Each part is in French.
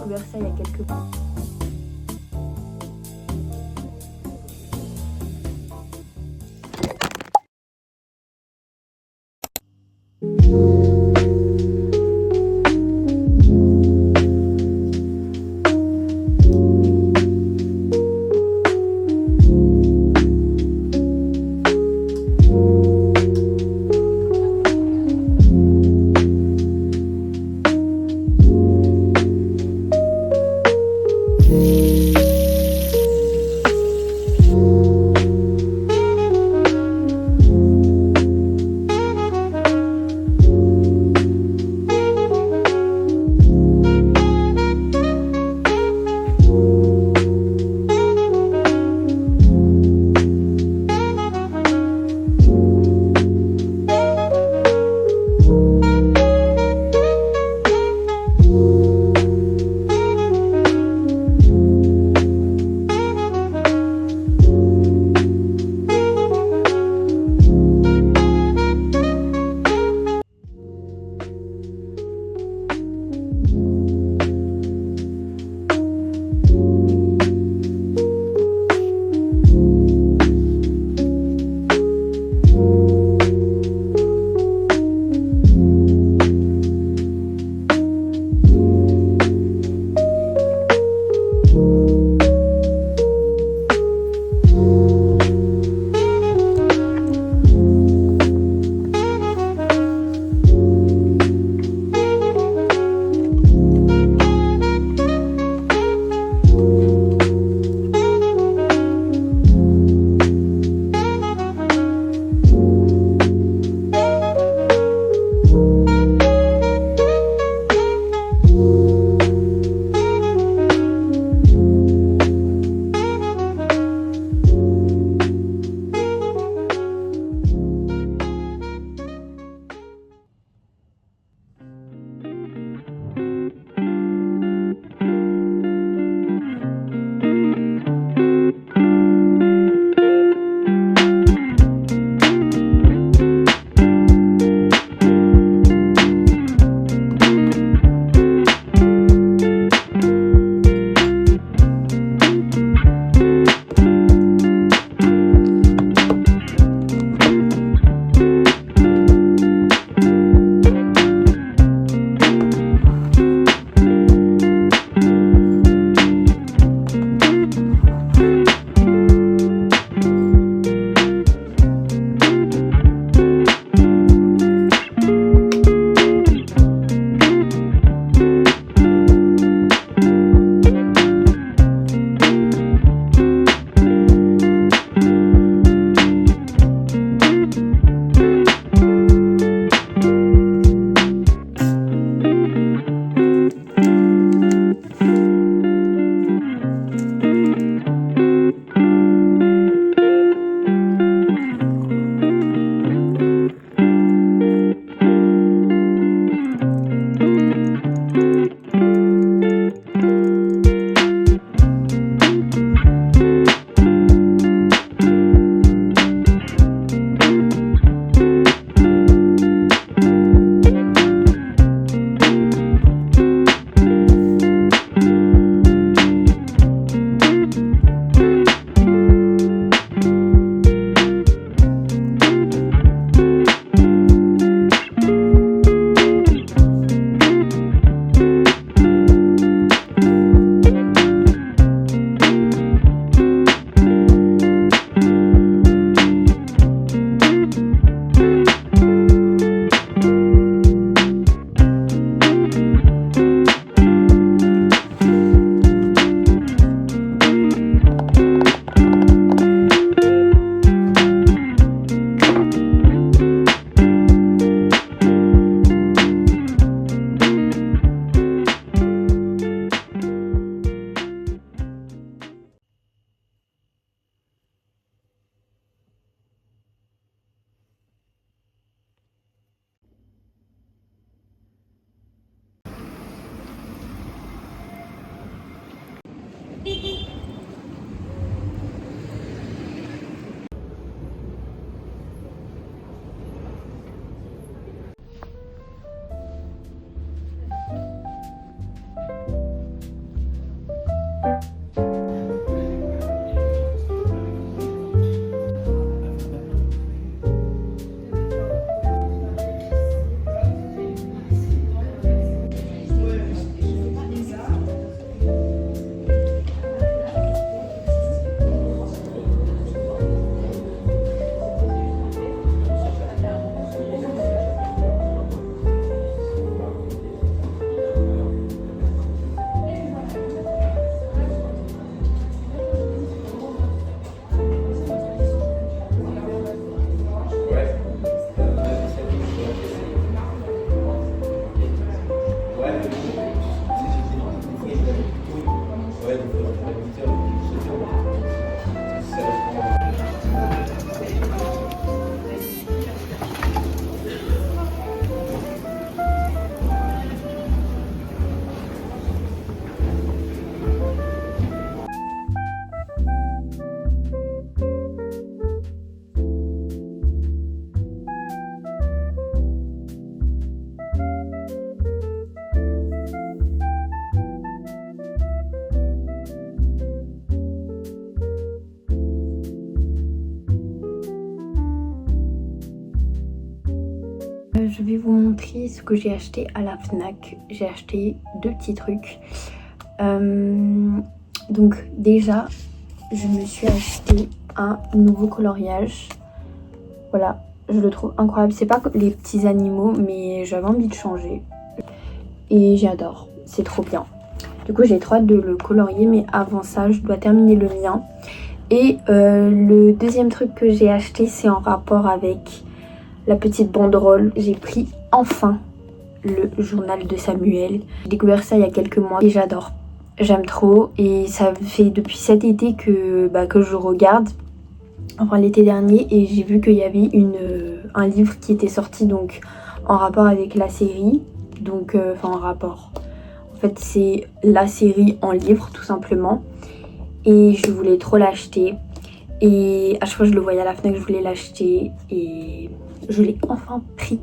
découvert ça il y a quelques mois. vais vous montrer ce que j'ai acheté à la Fnac. J'ai acheté 2 petits trucs. Donc déjà, je me suis acheté un nouveau coloriage. Voilà, je le trouve incroyable. C'est pas les petits animaux, mais j'avais envie de changer. Et j'adore, c'est trop bien. Du coup, j'ai trop hâte de le colorier, mais avant ça, je dois terminer le mien. Et le deuxième truc que j'ai acheté, c'est en rapport avec la petite banderole. J'ai pris enfin le journal de Samuel. J'ai découvert ça il y a quelques mois et j'adore. J'aime trop et ça fait depuis cet été que je regarde. Enfin l'été dernier, et j'ai vu qu'il y avait un livre qui était sorti donc en rapport avec la série. Donc en rapport. En fait c'est la série en livre tout simplement. Et je voulais trop l'acheter. Et à chaque fois que je le voyais à la Fnac, je voulais l'acheter. Et je l'ai enfin pris.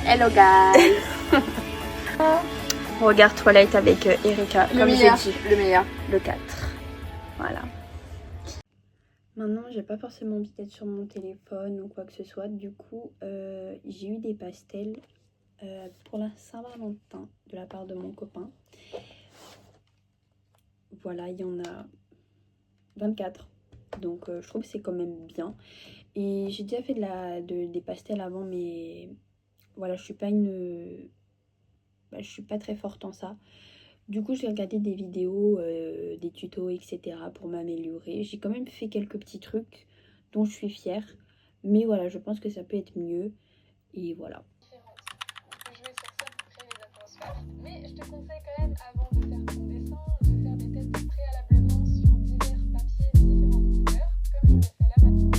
Hello guys. Regard Twilight avec Erika, comme j'ai dit. Le meilleur. Le 4. Voilà. Maintenant, j'ai pas forcément envie d'être sur mon téléphone ou quoi que ce soit. Du coup, j'ai eu des pastels pour la Saint-Valentin de la part de mon copain. Voilà, il y en a 24. Donc, je trouve que c'est quand même bien. Et j'ai déjà fait des pastels avant, mais voilà, je suis pas je suis pas très forte en ça. Du coup, j'ai regardé des vidéos, des tutos, etc. pour m'améliorer. J'ai quand même fait quelques petits trucs dont je suis fière. Mais voilà, je pense que ça peut être mieux. Et voilà. Jouer sur ça pour créer les atmosphères. Mais je te conseille quand même, avant de faire ton dessin, de faire des tests préalablement sur divers papiers de différentes couleurs, comme je l'ai fait là maintenant.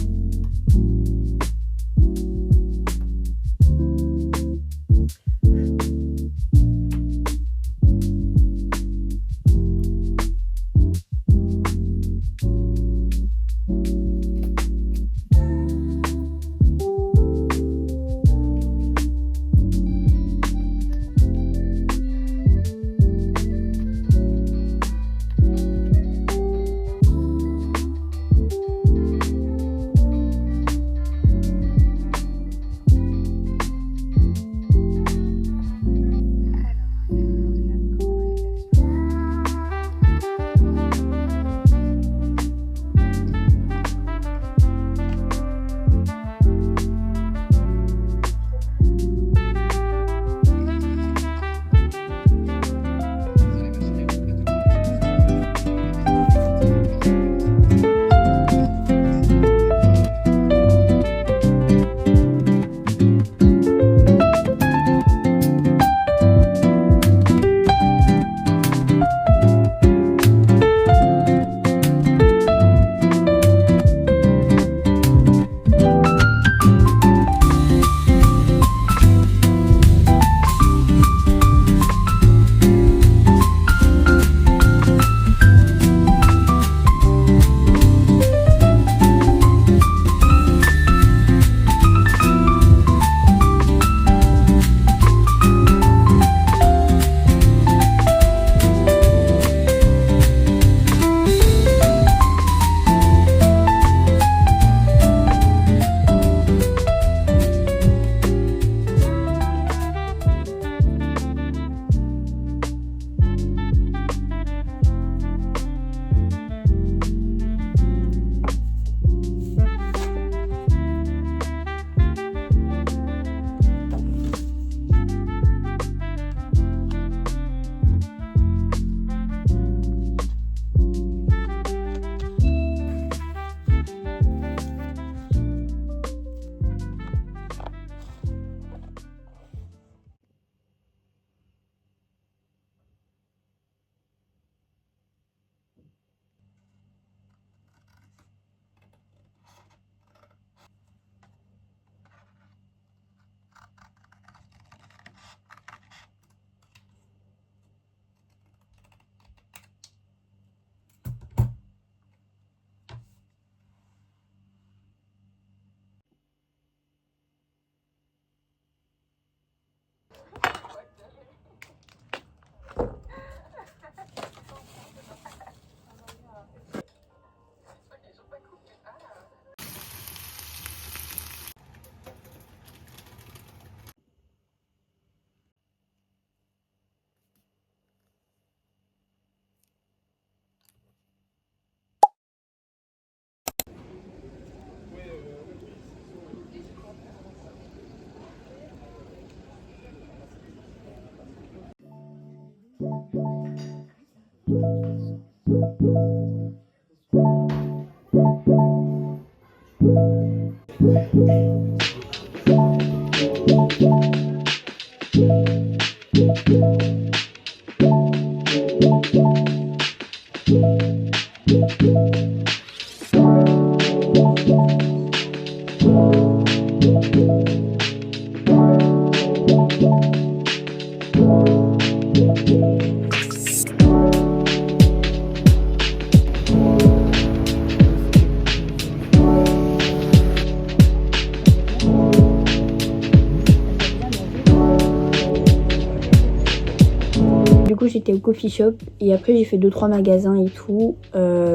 Du coup j'étais au coffee shop et après j'ai fait 2-3 magasins et tout,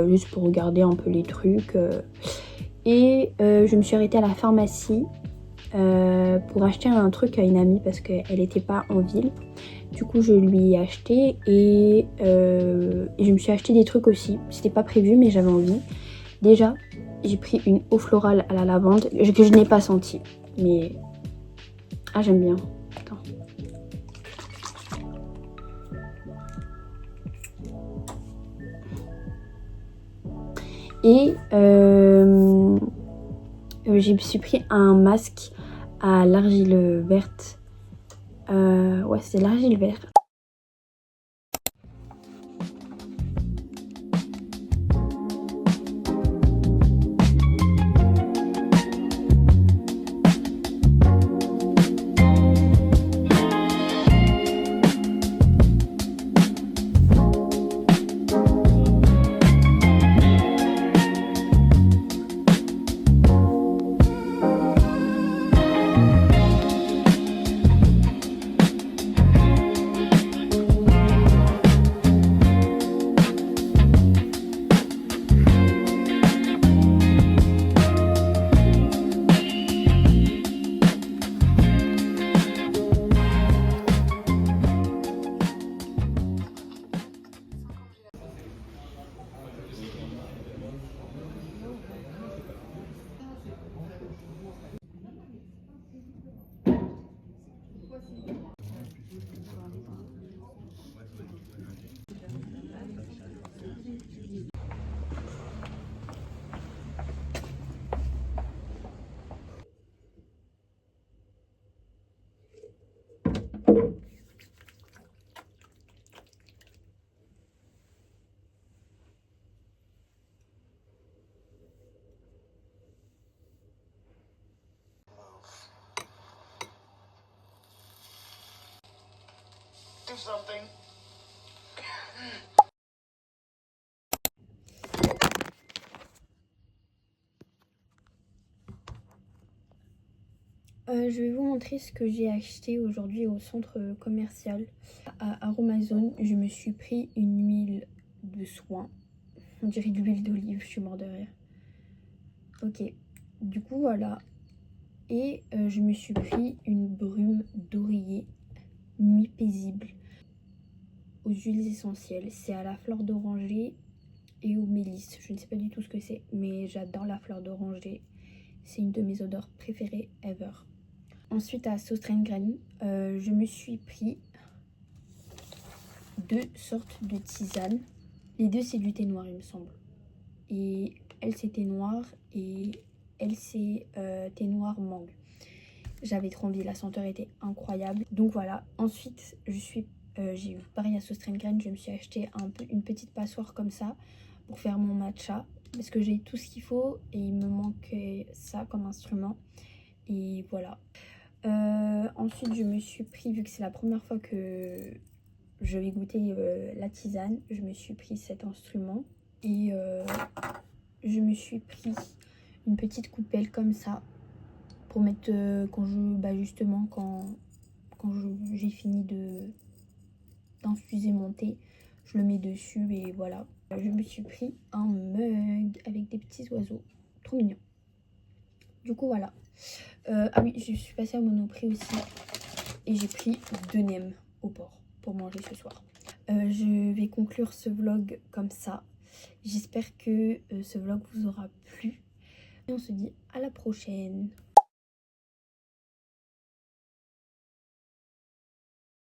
juste pour regarder un peu les trucs. Et je me suis arrêtée à la pharmacie pour acheter un truc à une amie parce qu'elle n'était pas en ville. Du coup je lui ai acheté et je me suis acheté des trucs aussi. C'était pas prévu mais j'avais envie. Déjà j'ai pris une eau florale à la lavande que je n'ai pas sentie. Mais ah j'aime bien. Attends. Et je me suis pris un masque à l'argile verte. Ouais, c'est l'argile verte. Do something. Je vais vous montrer ce que j'ai acheté aujourd'hui au centre commercial. À Aromazone, je me suis pris une huile de soin. On dirait de l'huile d'olive, je suis mort de rire. Ok, du coup voilà. Et je me suis pris une brume d'oreiller nuit paisible aux huiles essentielles. C'est à la fleur d'oranger et au mélisse. Je ne sais pas du tout ce que c'est, mais j'adore la fleur d'oranger. C'est une de mes odeurs préférées ever. Ensuite à Söstrengren, je me suis pris 2 sortes de tisanes. Les deux c'est du thé noir il me semble. Et elle c'est thé noir et elle c'est thé noir mangue. J'avais trop envie, la senteur était incroyable. Donc voilà, ensuite j'ai pareil à Söstrengren, je me suis acheté une petite passoire comme ça pour faire mon matcha. Parce que j'ai tout ce qu'il faut et il me manque ça comme instrument. Et voilà. Ensuite je me suis pris, vu que c'est la première fois que je vais goûter la tisane, je me suis pris cet instrument. Et je me suis pris une petite coupelle comme ça pour mettre justement quand j'ai fini d'infuser mon thé, je le mets dessus et voilà. Je me suis pris un mug avec des petits oiseaux, trop mignon. Du coup voilà. Ah oui, je suis passée à Monoprix aussi et j'ai pris 2 nems au porc pour manger ce soir. Je vais conclure ce vlog comme ça. J'espère que ce vlog vous aura plu et on se dit à la prochaine.